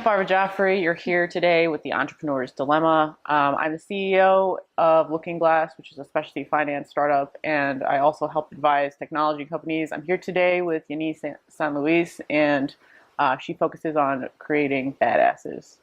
Barbara Jaffrey. You're here today with the Entrepreneur's Dilemma. I'm the CEO of Looking Glass, which is a specialty finance startup, and I also help advise technology companies. I'm here today with Yanis San Luis, and she focuses on creating badasses.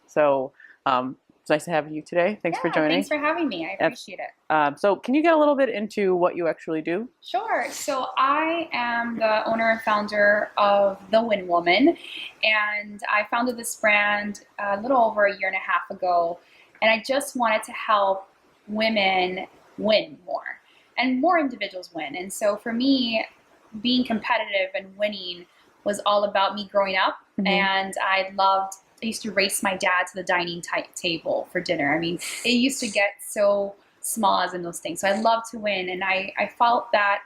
It's nice to have you today. Thanks for joining. Thanks for having me. I appreciate it. So can you get a little bit into what you actually do? Sure. So I am the owner and founder of The Win Woman, and I founded this brand a little over a year and a half ago, and I just wanted to help women win more and more individuals win. And so for me, being competitive and winning was all about me growing up, and I used to race my dad to the dining table for dinner. I mean, it used to get so small as in those things. So I love to win. And I felt that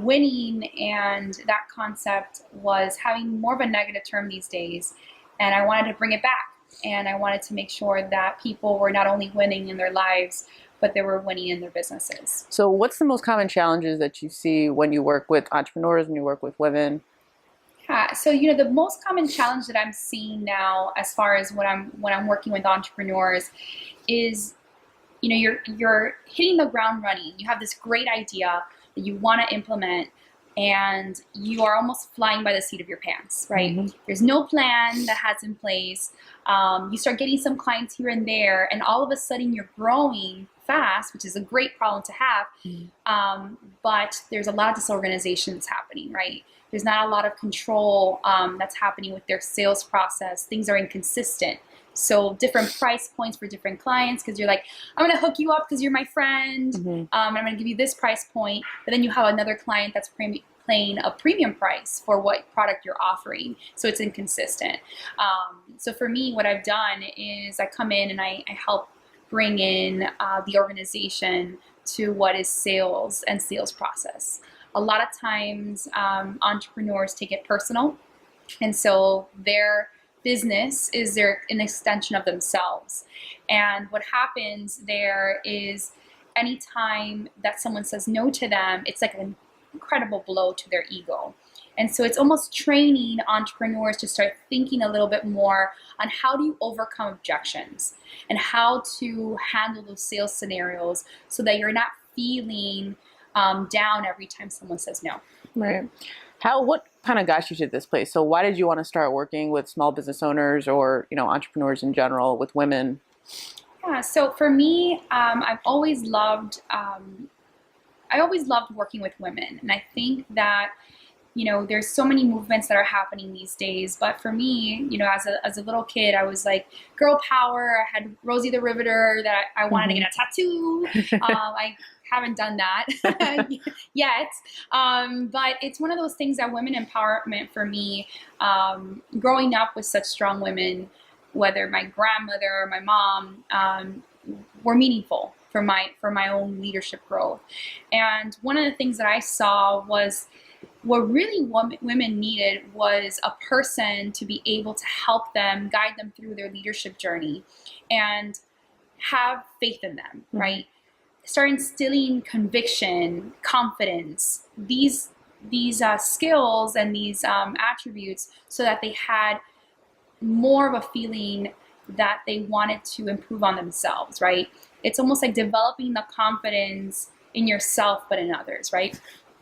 winning and that concept was having more of a negative term these days. And I wanted to bring it back. And I wanted to make sure that people were not only winning in their lives, but they were winning in their businesses. So what's the most common challenges that you see when you work with entrepreneurs, when you work with women? So the most common challenge that I'm seeing now, as far as when I'm working with entrepreneurs, is you're hitting the ground running. You have this great idea that you want to implement, and you are almost flying by the seat of your pants, right? There's no plan that has in place. You start getting some clients here and there, and all of a sudden you're growing fast, which is a great problem to have. But there's a lot of disorganization that's happening, right? There's not a lot of control that's happening with their sales process. Things are inconsistent. So different price points for different clients, because you're like, I'm going to hook you up because you're my friend. And I'm going to give you this price point. But then you have another client that's paying a premium price for what product you're offering. So it's inconsistent. So for me, what I've done is I come in and I help bring in the organization to what is sales and sales process. A lot of times entrepreneurs take it personal, and so their business is an extension of themselves. And what happens there is anytime that someone says no to them, it's like an incredible blow to their ego. And so it's almost training entrepreneurs to start thinking a little bit more on how do you overcome objections and how to handle those sales scenarios so that you're not feeling down every time someone says no. Right. What kind of got you to this place? So why did you want to start working with small business owners or, entrepreneurs in general, with women? Yeah. So for me, I always loved working with women. And I think that, there's so many movements that are happening these days. But for me, as a little kid, I was like girl power. I had Rosie the Riveter that I wanted to get a tattoo. I haven't done that yet. But it's one of those things that women empowerment for me, growing up with such strong women, whether my grandmother or my mom, were meaningful for my own leadership growth. And one of the things that I saw was what really women needed was a person to be able to help them, guide them through their leadership journey, and have faith in them, right? Start instilling conviction, confidence, these skills and these attributes, so that they had more of a feeling that they wanted to improve on themselves, right? It's almost like developing the confidence in yourself, but in others, right?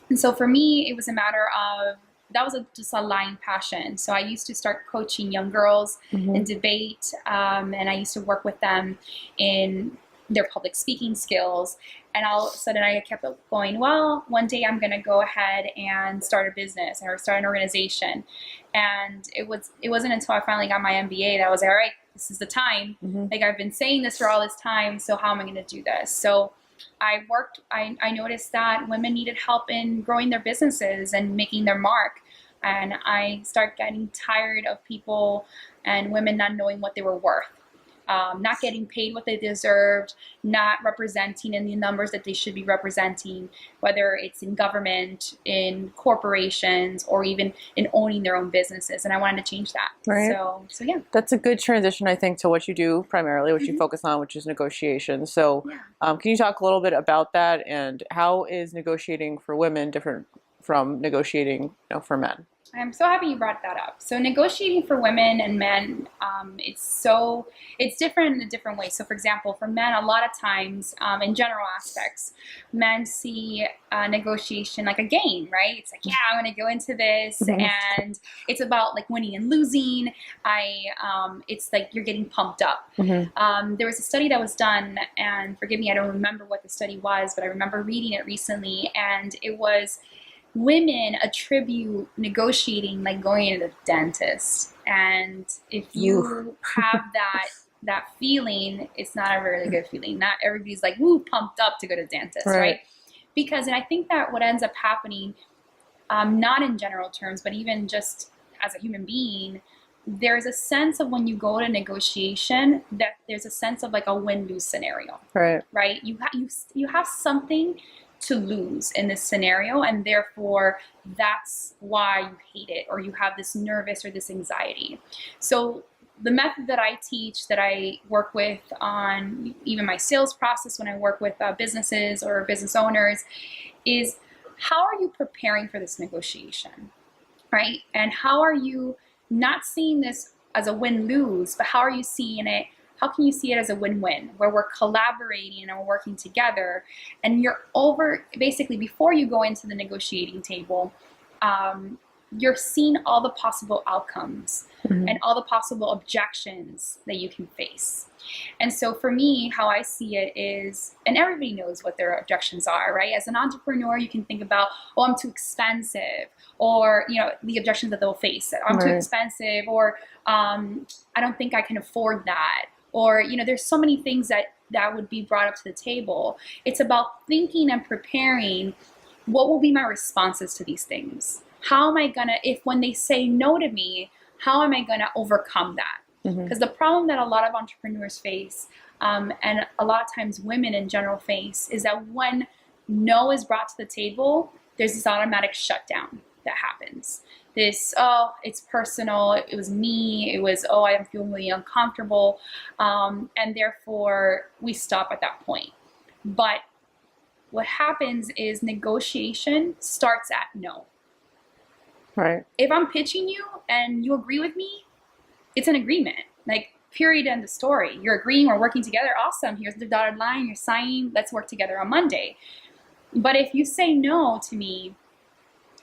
And so for me, it was a matter of, that was just a lying passion. So I used to start coaching young girls in debate, and I used to work with them in their public speaking skills. And all of a sudden I kept going, well, one day I'm going to go ahead and start a business or start an organization. And it wasn't until I finally got my MBA that I was like, all right, this is the time. Like, I've been saying this for all this time, so how am I going to do this? So I noticed that women needed help in growing their businesses and making their mark. And I started getting tired of people and women not knowing what they were worth. Not getting paid what they deserved, not representing in the numbers that they should be representing, whether it's in government, in corporations, or even in owning their own businesses. And I wanted to change that. Right. So yeah. That's a good transition, I think, to what you do primarily, what you focus on, which is negotiation. So can you talk a little bit about that, and how is negotiating for women different from negotiating, for men? I'm so happy you brought that up. So negotiating for women and men, it's different in a different way. So for example, for men, a lot of times, in general aspects, men see negotiation like a game, right? It's like, yeah, I'm going to go into this, and it's about like winning and losing. It's like you're getting pumped up. There was a study that was done, and forgive me, I don't remember what the study was, but I remember reading it recently, and it was women attribute negotiating like going to the dentist. And if you have that feeling, it's not a really good feeling. Not everybody's like, woo, pumped up to go to the dentist, right? Because, and I think that what ends up happening, not in general terms, but even just as a human being, there's a sense of when you go to negotiation that there's a sense of like a win-lose scenario, right? You have something to lose in this scenario, and therefore that's why you hate it, or you have this nervous or this anxiety. So the method that I teach, that I work with on even my sales process when I work with businesses or business owners, is how are you preparing for this negotiation, right? And how are you not seeing this as a win-lose, but how are you seeing it? How can you see it as a win-win, where we're collaborating and we're working together, and basically before you go into the negotiating table, you're seeing all the possible outcomes and all the possible objections that you can face. And so for me, how I see it is, and everybody knows what their objections are, right? As an entrepreneur, you can think about, oh, I'm too expensive, or, the objections that they'll face. I'm too expensive, or I don't think I can afford that. Or, there's so many things that would be brought up to the table. It's about thinking and preparing what will be my responses to these things. How am I gonna, when they say no to me, how am I gonna overcome that? Because the problem that a lot of entrepreneurs face, and a lot of times women in general face, is that when no is brought to the table, there's this automatic shutdown that happens. This, oh, it's personal, it was me, it was, oh, I'm feeling really uncomfortable, and therefore we stop at that point. But what happens is negotiation starts at no. Right. If I'm pitching you and you agree with me, it's an agreement, like period, end of story. You're agreeing, we're working together, awesome, here's the dotted line, you're signing, let's work together on Monday. But if you say no to me,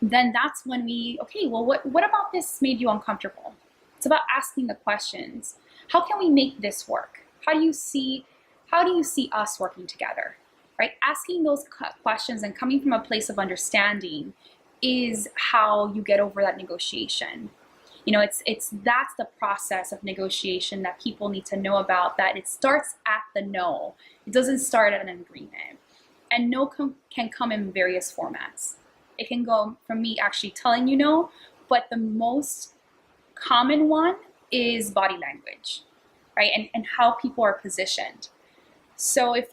then that's when okay, well, what about this made you uncomfortable? It's about asking the questions. How can we make this work? How do you see us working together, right? Asking those questions and coming from a place of understanding is how you get over that negotiation. That's the process of negotiation that people need to know about, that it starts at the no. It doesn't start at an agreement. And no can come in various formats. It can go from me actually telling you no, but the most common one is body language, right? And how people are positioned. So if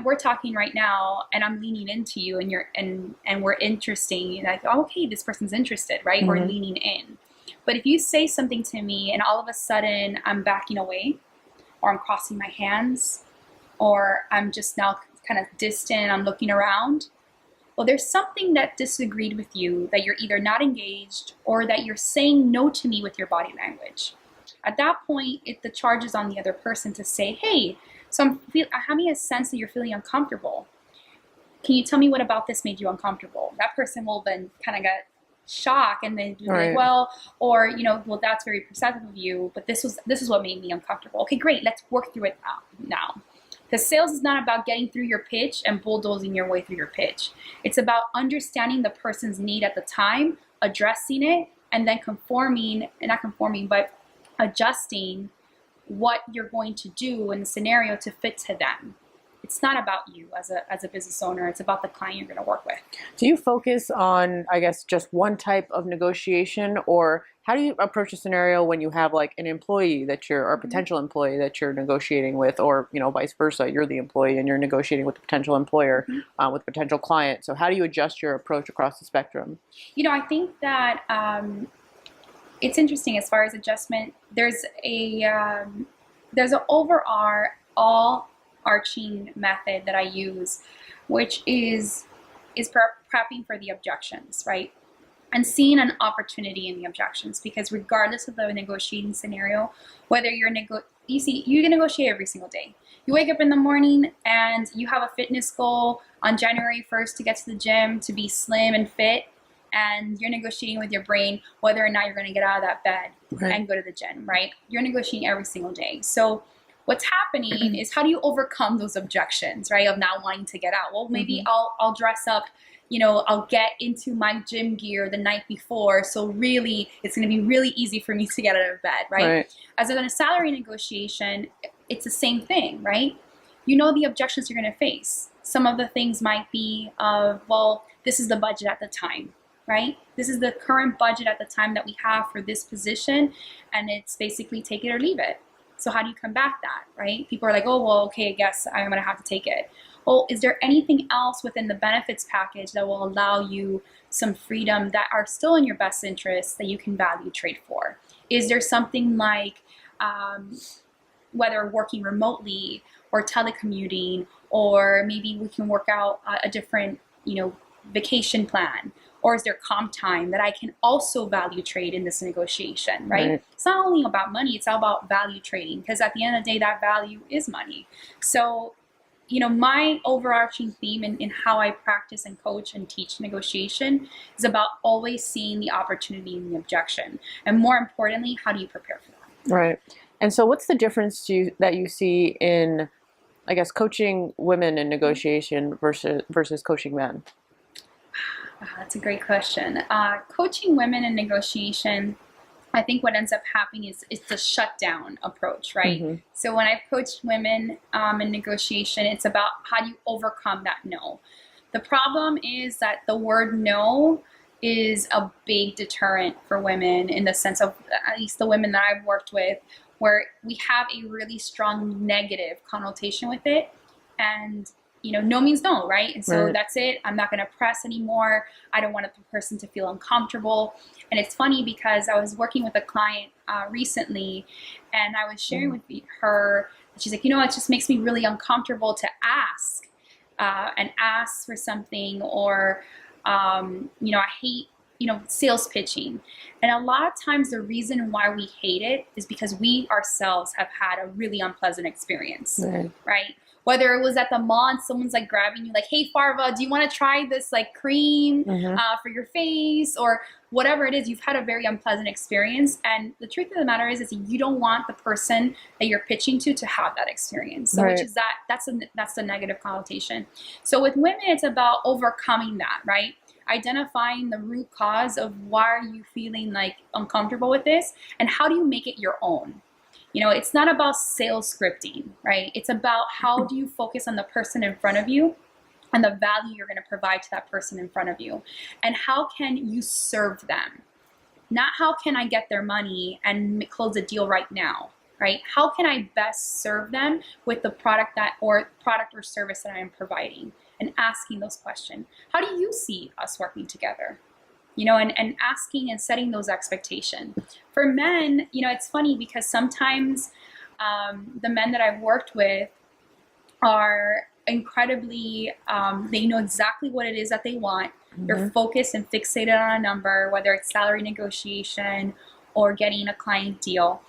we're talking right now and I'm leaning into you and we're interesting, and I go, okay, this person's interested, right? We're leaning in. But if you say something to me and all of a sudden I'm backing away, or I'm crossing my hands, or I'm just now kind of distant, I'm looking around, well, there's something that disagreed with you, that you're either not engaged or that you're saying no to me with your body language. At that point, the charge is on the other person to say, hey, so I'm having a sense that you're feeling uncomfortable. Can you tell me what about this made you uncomfortable? That person will then kind of get shocked and then be like, well, or, well, that's very perceptive of you, but this is what made me uncomfortable. Okay, great, let's work through it now. Because sales is not about getting through your pitch and bulldozing your way through your pitch. It's about understanding the person's need at the time, addressing it, and then adjusting what you're going to do in the scenario to fit to them. It's not about you as a business owner. It's about the client you're going to work with. Do you focus on, I guess, just one type of negotiation, or how do you approach a scenario when you have like an employee or a potential employee that you're negotiating with, or vice versa, you're the employee and you're negotiating with the potential employer, with a potential client? So how do you adjust your approach across the spectrum? I think that it's interesting as far as adjustment. There's an overall arching method that I use, which is prepping for the objections, right? And seeing an opportunity in the objections, because regardless of the negotiating scenario, whether you can negotiate every single day. You wake up in the morning and you have a fitness goal on January 1st to get to the gym, to be slim and fit, and you're negotiating with your brain whether or not you're going to get out of that bed and go to the gym, right? You're negotiating every single day. So what's happening is, how do you overcome those objections, right, of not wanting to get out? Well, maybe I'll dress up, I'll get into my gym gear the night before, so really it's going to be really easy for me to get out of bed, right? As in a salary negotiation, it's the same thing, right? You know the objections you're going to face. Some of the things might be well, this is the budget at the time, right? This is the current budget at the time that we have for this position, and it's basically take it or leave it. So how do you combat that, right? People are like, oh, well, okay, I guess I'm going to have to take it. Well, is there anything else within the benefits package that will allow you some freedom that are still in your best interest that you can value trade for? Is there something like whether working remotely or telecommuting, or maybe we can work out a different, vacation plan? Or is there comp time that I can also value trade in this negotiation, right? It's not only about money, it's all about value trading, because at the end of the day, that value is money. So, my overarching theme in how I practice and coach and teach negotiation is about always seeing the opportunity in the objection. And more importantly, how do you prepare for that? Right. And so what's the difference that you see in, I guess, coaching women in negotiation versus coaching men? That's a great question. Coaching women in negotiation, I think what ends up happening is it's a shutdown approach, right? So when I've coached women in negotiation, it's about how do you overcome that no. The problem is that the word no is a big deterrent for women, in the sense of, at least the women that I've worked with, where we have a really strong negative connotation with it. And no means no, right? And so that's it. I'm not going to press anymore. I don't want the person to feel uncomfortable. And it's funny because I was working with a client recently, and I was sharing with her, she's like, it just makes me really uncomfortable to ask and ask for something, or, I hate, sales pitching. And a lot of times the reason why we hate it is because we ourselves have had a really unpleasant experience, right? Whether it was at the mall and someone's like grabbing you like, hey, Farva, do you want to try this like cream for your face, or whatever it is, you've had a very unpleasant experience. And the truth of the matter is you don't want the person that you're pitching to have that experience. So which is that's the negative connotation. So with women, it's about overcoming that, right? Identifying the root cause of why are you feeling like uncomfortable with this, and how do you make it your own? It's not about sales scripting, right? It's about how do you focus on the person in front of you and the value you're going to provide to that person in front of you. And how can you serve them? Not how can I get their money and close a deal right now, right? How can I best serve them with the product or service that I am providing? And asking those questions. How do you see us working together? And asking and setting those expectations. For men, it's funny because sometimes the men that I've worked with are incredibly, they know exactly what it is that they want. They're focused and fixated on a number, whether it's salary negotiation or getting a client deal.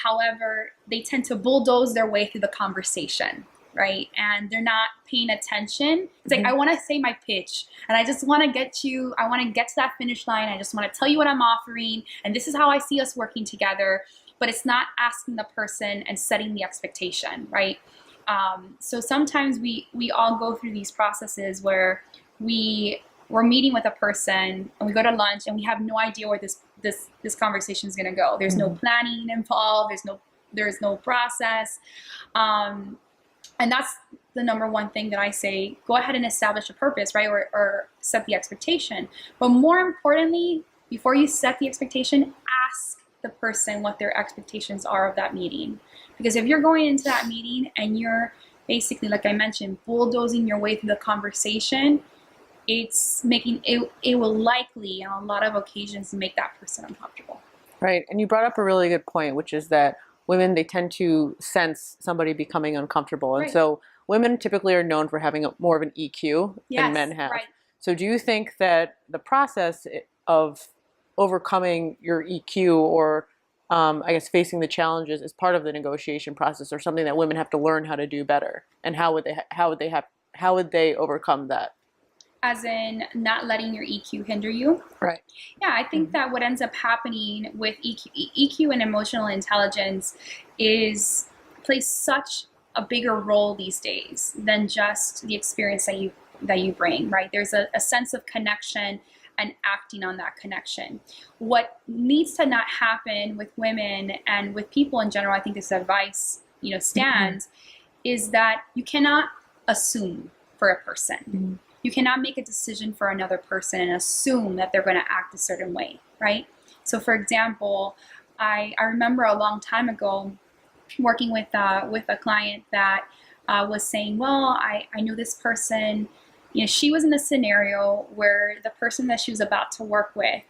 However, they tend to bulldoze their way through the conversation, right? And they're not paying attention. It's like, I want to say my pitch, and I just want to get to that finish line. I just want to tell you what I'm offering, and this is how I see us working together. But it's not asking the person and setting the expectation, right? So sometimes we all go through these processes where we're meeting with a person and we go to lunch and we have no idea where this conversation is going to go. There's no planning involved. There's no process. And that's the number one thing that I say, go ahead and establish a purpose, right? Or set the expectation. But more importantly, before you set the expectation, ask the person what their expectations are of that meeting. Because if you're going into that meeting and you're basically, like I mentioned, bulldozing your way through the conversation, it will likely, on a lot of occasions, make that person uncomfortable. Right. And you brought up a really good point, which is that women, they tend to sense somebody becoming uncomfortable. And so women typically are known for having more of an EQ than men have. Right. So do you think that the process of overcoming your EQ or I guess facing the challenges is part of the negotiation process, or something that women have to learn how to do better? And how would they overcome that? As in not letting your EQ hinder you. Right. Yeah, I think that what ends up happening with EQ and emotional intelligence is plays such a bigger role these days than just the experience that you bring, right? There's a sense of connection and acting on that connection. What needs to not happen with women and with people in general, I think this advice, stands, is that you cannot assume for a person. You cannot make a decision for another person and assume that they're going to act a certain way, right? So for example, I remember a long time ago working with a client that was saying, well, I knew this person, she was in a scenario where the person that she was about to work with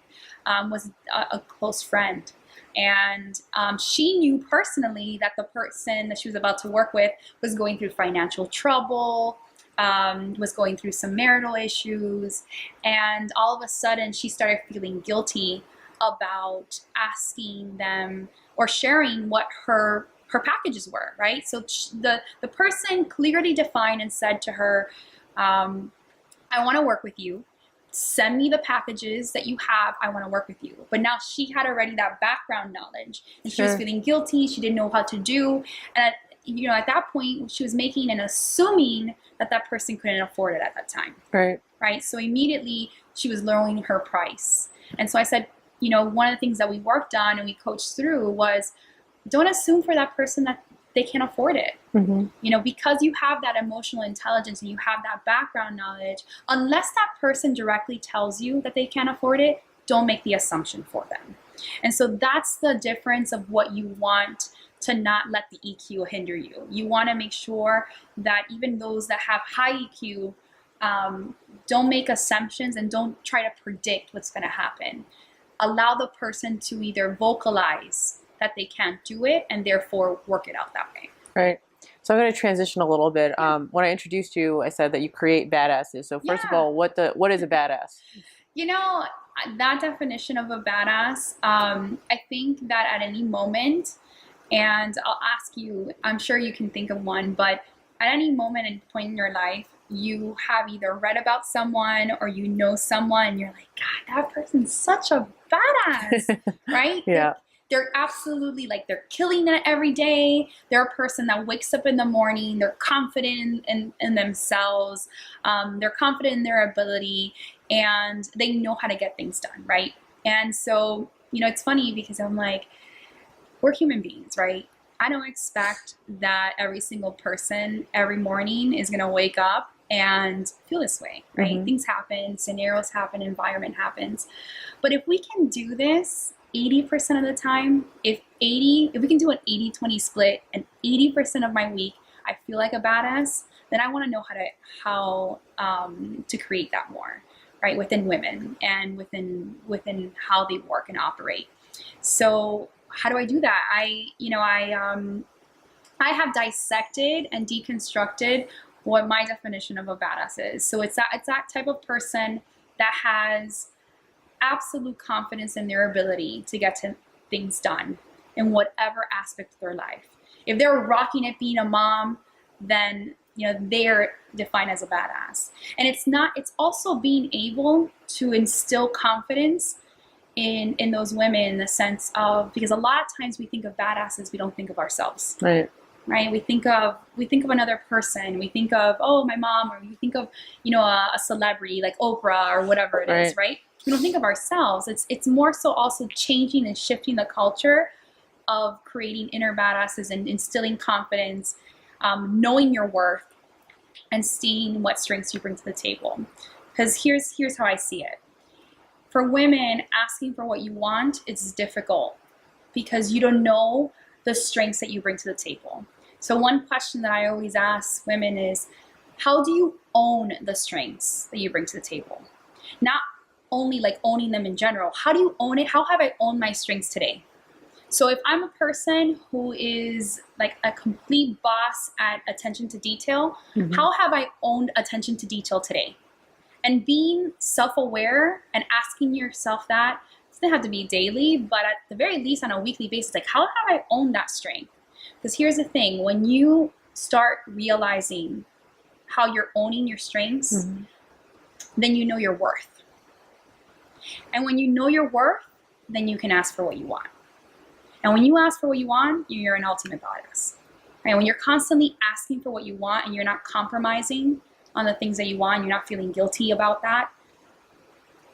was a close friend. And she knew personally that the person that she was about to work with was going through financial trouble, was going through some marital issues, and all of a sudden she started feeling guilty about asking them or sharing what her packages were, right? So the person clearly defined and said to her, I want to work with you. Send me the packages that you have. I want to work with you. But now she had already that background knowledge, and she was feeling guilty. She didn't know how to do. And at that point, she was making and assuming that person couldn't afford it at that time. Right. So immediately she was lowering her price. And so I said, one of the things that we worked on and we coached through was, don't assume for that person that they can't afford it. Because you have that emotional intelligence and you have that background knowledge, unless that person directly tells you that they can't afford it, don't make the assumption for them. And so that's the difference of what you want to not let the EQ hinder you. You want to make sure that even those that have high EQ don't make assumptions and don't try to predict what's going to happen. Allow the person to either vocalize that they can't do it and therefore work it out that way. Right. So I'm going to transition a little bit. When I introduced you, I said that you create badasses. So first of all, what is a badass? That definition of a badass, I think that at any moment, and I'll ask you, I'm sure you can think of one, but at any moment and point in your life, you have either read about someone or someone and you're like, God, that person's such a badass, right? Yeah. They're absolutely they're killing it every day. They're a person that wakes up in the morning. They're confident in themselves. They're confident in their ability, and they know how to get things done, right? And so, it's funny because I'm like, we're human beings, right? I don't expect that every single person every morning is going to wake up and feel this way, right? Things happen, scenarios happen, environment happens. But if we can do this 80% of the time, if we can do an 80-20 split and 80% of my week I feel like a badass, then I want to know how to create that more, right? Within women and within how they work and operate. So how do I do that? I have dissected and deconstructed what my definition of a badass is. So it's that type of person that has absolute confidence in their ability to get things done in whatever aspect of their life. If they're rocking it being a mom, then they're defined as a badass. And it's also being able to instill confidence in those women, in the sense of, because a lot of times we think of badasses, we don't think of ourselves. Right. We think of another person. We think of, my mom, or we think of, a celebrity like Oprah or whatever it is, right? We don't think of ourselves. It's more so also changing and shifting the culture of creating inner badasses and instilling confidence, knowing your worth, and seeing what strengths you bring to the table. Because here's how I see it. For women, asking for what you want is difficult because you don't know the strengths that you bring to the table. So one question that I always ask women is, how do you own the strengths that you bring to the table? Not only owning them in general. How do you own it? How have I owned my strengths today? So if I'm a person who is a complete boss at attention to detail, how have I owned attention to detail today? And being self-aware and asking yourself that, it doesn't have to be daily, but at the very least on a weekly basis, like, how have I owned that strength? Because here's the thing, when you start realizing how you're owning your strengths, then you know your worth. And when you know your worth, then you can ask for what you want. And when you ask for what you want, you're an ultimate goddess. Right? When you're constantly asking for what you want and you're not compromising on the things that you want, you're not feeling guilty about that,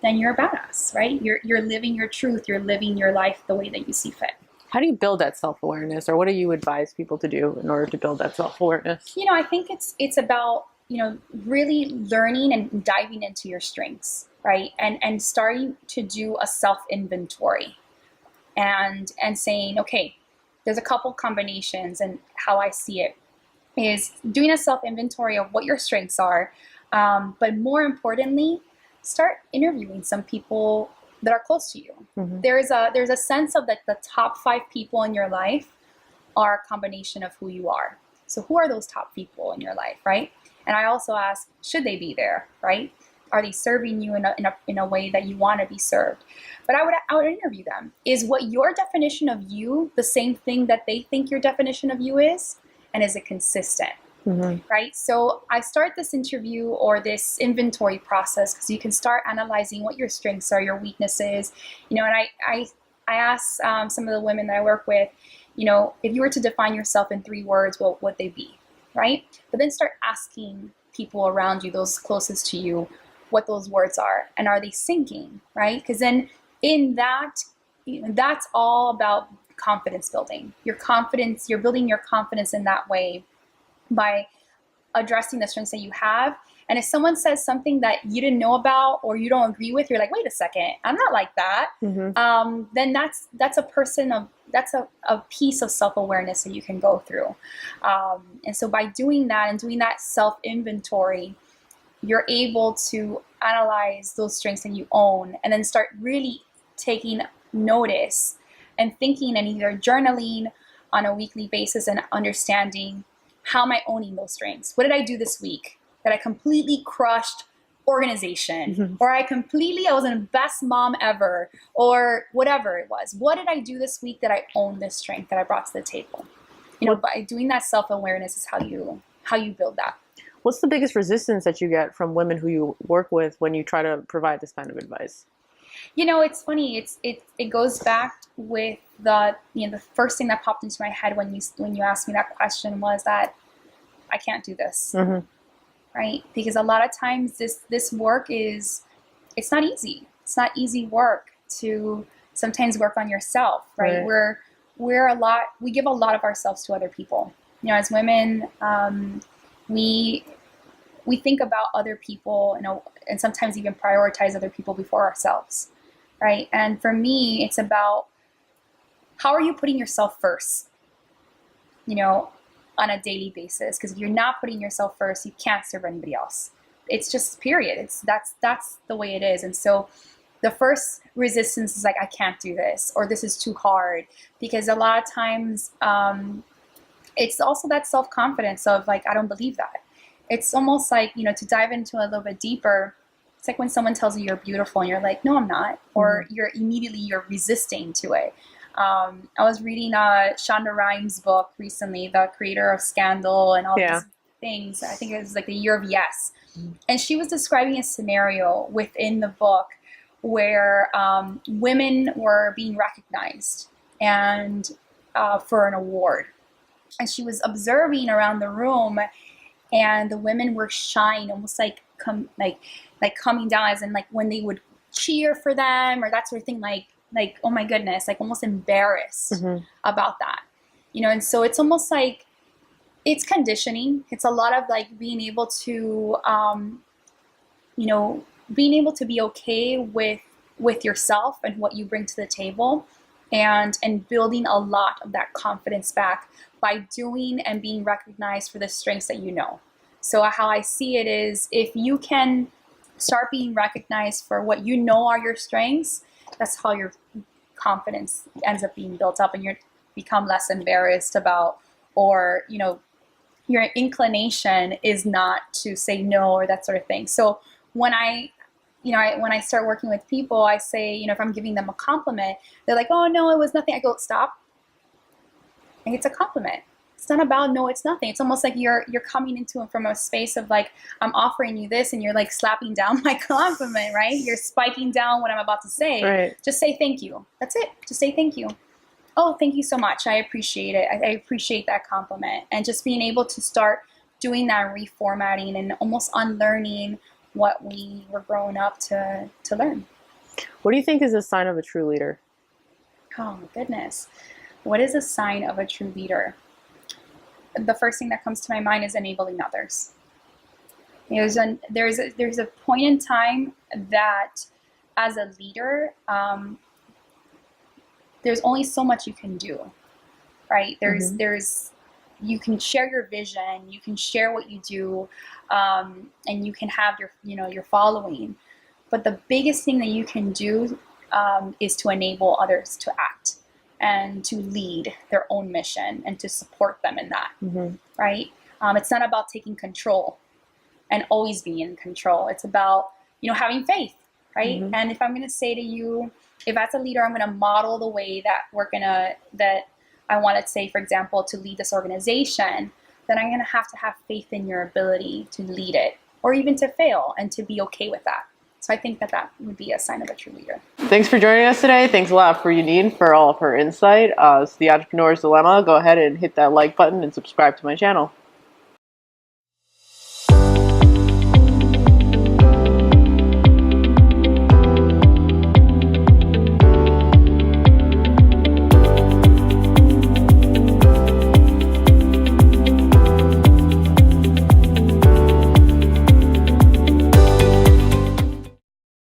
then you're a badass, right? You're living your truth. You're living your life the way that you see fit. How do you build that self-awareness, or what do you advise people to do in order to build that self-awareness? I think it's about, really learning and diving into your strengths, right? And starting to do a self-inventory and saying, okay, there's a couple combinations, and how I see it is doing a self-inventory of what your strengths are. But more importantly, start interviewing some people that are close to you. There's a sense of that the top 5 people in your life are a combination of who you are. So who are those top people in your life, right? And I also ask, should they be there, right? Are they serving you in a way that you want to be served? But I would interview them. Is what your definition of you the same thing that they think your definition of you is? And is it consistent? Right? So I start this interview or this inventory process because you can start analyzing what your strengths are, your weaknesses, and I ask some of the women that I work with, if you were to define yourself in 3 words, what would they be? Right? But then start asking people around you, those closest to you, what those words are, and are they syncing, right? Because then in that, that's all about confidence building. Your confidence, you're building your confidence in that way by addressing the strengths that you have. And if someone says something that you didn't know about or you don't agree with, you're like, wait a second, I'm not like that. Then that's a piece of self-awareness that you can go through. And so by doing that and doing that self-inventory, you're able to analyze those strengths that you own and then start really taking notice and thinking and either journaling on a weekly basis and understanding, how am I owning those strengths? What did I do this week that I completely crushed organization, or I was the best mom ever, or whatever it was? What did I do this week that I owned this strength that I brought to the table? By doing that self-awareness is how you build that. What's the biggest resistance that you get from women who you work with when you try to provide this kind of advice? It's funny. It goes back with the first thing that popped into my head when you asked me that question was that I can't do this, right? Because a lot of times this work it's not easy. It's not easy work to sometimes work on yourself, right? We give a lot of ourselves to other people. As women, we think about other people, and sometimes even prioritize other people before ourselves, right? And for me, it's about, how are you putting yourself first, on a daily basis? Because if you're not putting yourself first, you can't serve anybody else. It's just period. That's the way it is. And so the first resistance is like, I can't do this, or this is too hard, because a lot of times it's also that self-confidence of like, I don't believe that. It's almost like, to dive into a little bit deeper, it's like when someone tells you you're beautiful and you're like, no, I'm not, or you're resisting to it. I was reading Shonda Rhimes' book recently, the creator of Scandal and all these things. I think it was like the Year of Yes. And she was describing a scenario within the book where women were being recognized and for an award. And she was observing around the room, and the women were shying, almost like coming down, as in like when they would cheer for them or that sort of thing, like oh my goodness, like almost embarrassed about that, and so it's almost like it's conditioning. It's a lot of like being able to be okay with yourself and what you bring to the table, and building a lot of that confidence back by doing and being recognized for the strengths that you know. So how I see it is, if you can start being recognized for what you know are your strengths, that's how your confidence ends up being built up, and you become less embarrassed about, or your inclination is not to say no or that sort of thing. So when when I start working with people, I say, if I'm giving them a compliment, they're like, oh, no, it was nothing. I go, stop. And it's a compliment. It's not about, no, it's nothing. It's almost like you're coming into it from a space of like, I'm offering you this, and you're like slapping down my compliment, right? You're spiking down what I'm about to say. Right. Just say thank you. That's it. Just say thank you. Oh, thank you so much. I appreciate it. I appreciate that compliment. And just being able to start doing that reformatting and almost unlearning what we were growing up to learn. What do you think is a sign of a true leader? Oh my goodness. What is a sign of a true leader? The first thing that comes to my mind is enabling others. There's a point in time that as a leader, there's only so much you can do, right? You can share your vision, you can share what you do, and you can have your following. But the biggest thing that you can do is to enable others to act and to lead their own mission and to support them in that, right? It's not about taking control and always being in control. It's about, having faith, right? And if I'm going to say to you, if as a leader, I'm going to model the way that I want to say, for example, to lead this organization, then I'm going to have faith in your ability to lead it, or even to fail and to be okay with that. So I think that would be a sign of a true leader. Thanks for joining us today. Thanks a lot for Janine for all of her insight. It's The Entrepreneur's Dilemma. Go ahead and hit that like button and subscribe to my channel.